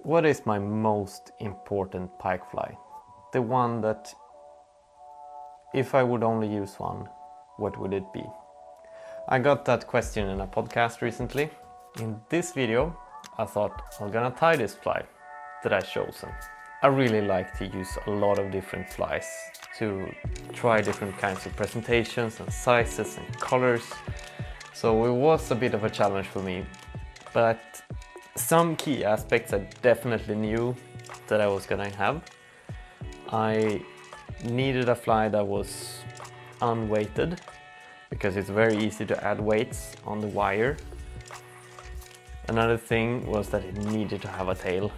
What is my most important pike fly? The one that, if I would only use one, what would it be? I got that question in a podcast recently. In this video, I thought I'm gonna tie this fly that I've chosen. I really like to use a lot of different flies to try different kinds of presentations and sizes and colors. So it was a bit of a challenge for me, but some key aspects I definitely knew that I was gonna have. I needed a fly that was unweighted because it's very easy to add weights on the wire. Another thing was that it needed to have a tail.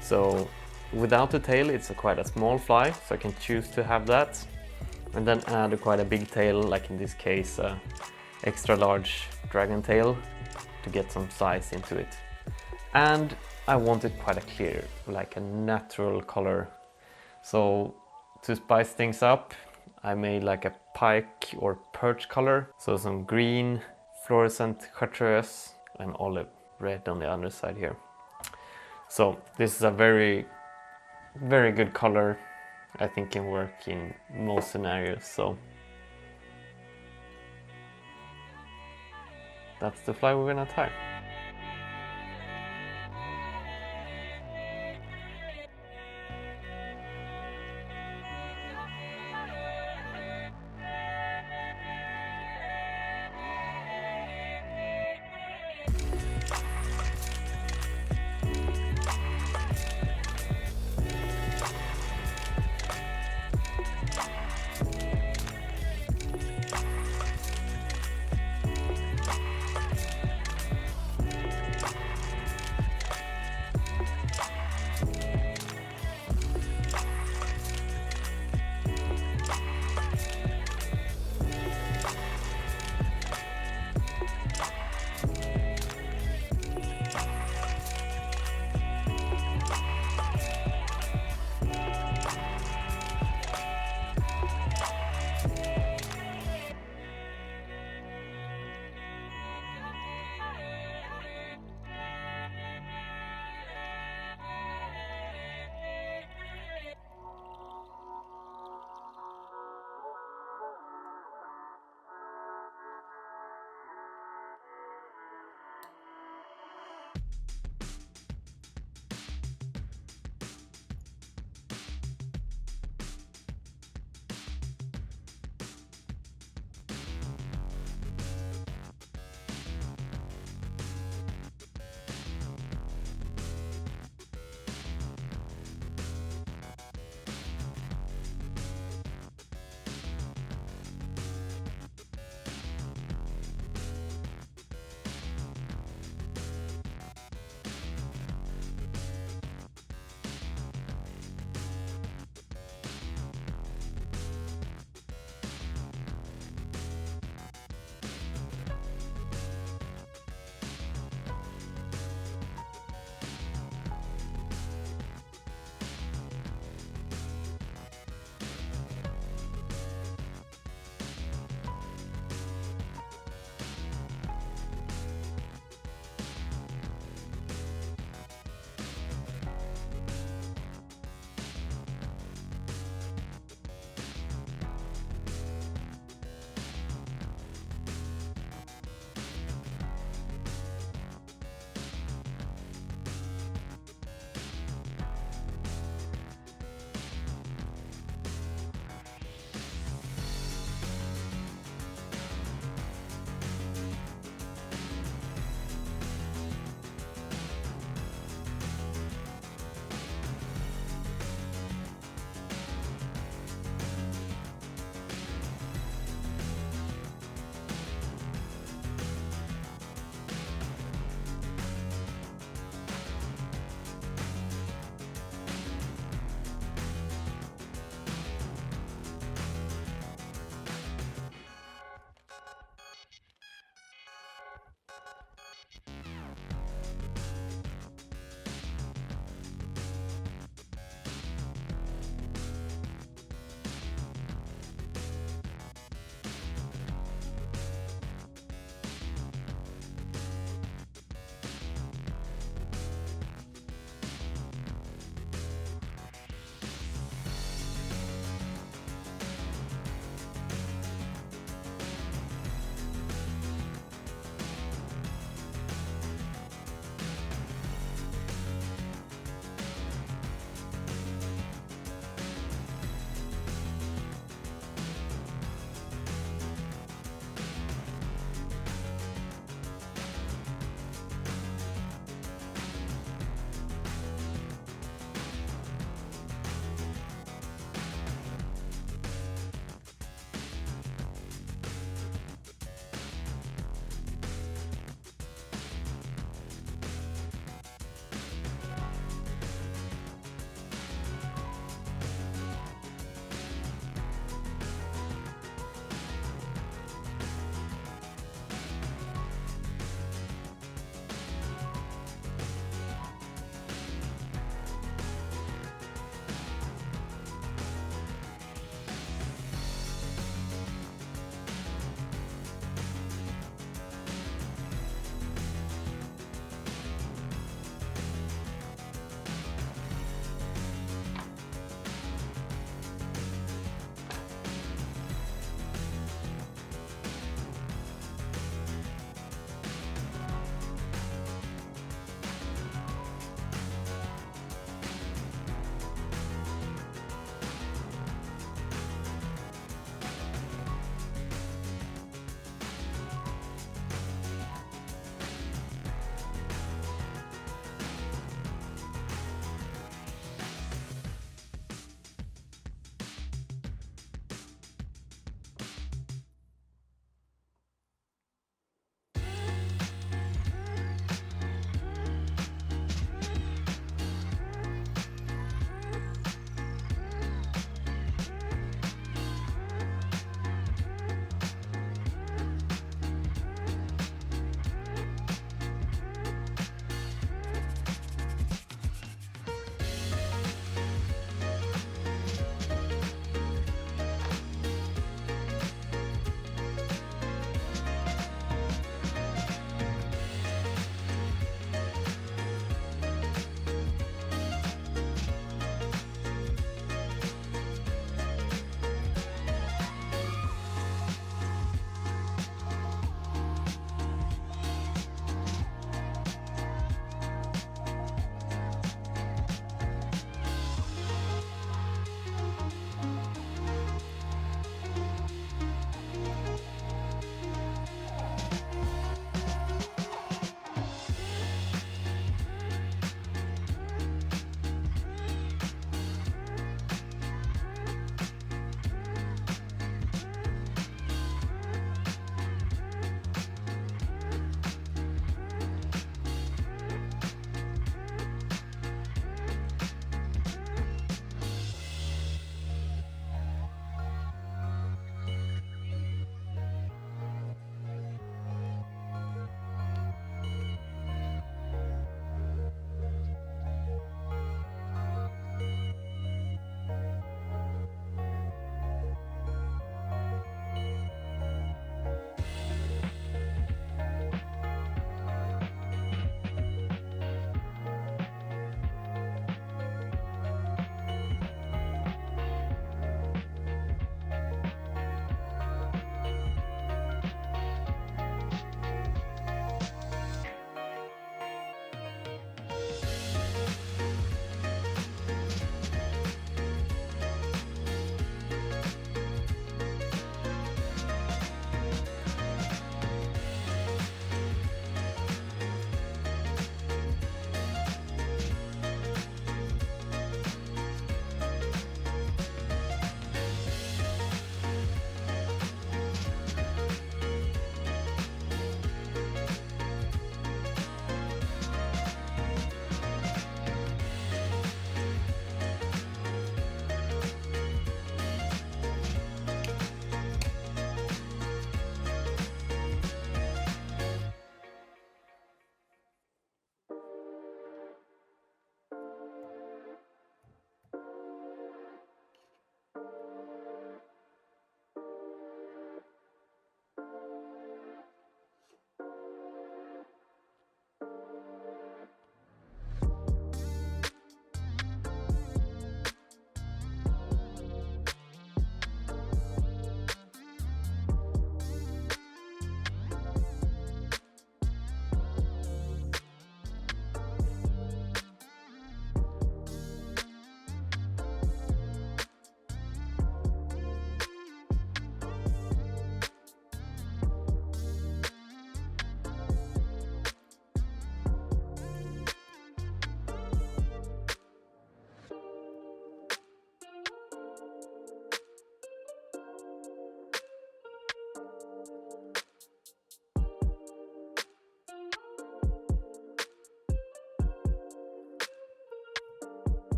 So without the tail, it's quite a small fly, so I can choose to have that. And then add quite a big tail, like in this case, extra large Dragontail to get some size into it. And I wanted quite a clear, like a natural color. So to spice things up, I made like a pike or perch color. So some green, fluorescent chartreuse and olive red on the other side here. So this is a very, very good color. I think can work in most scenarios. So that's the fly we're gonna tie.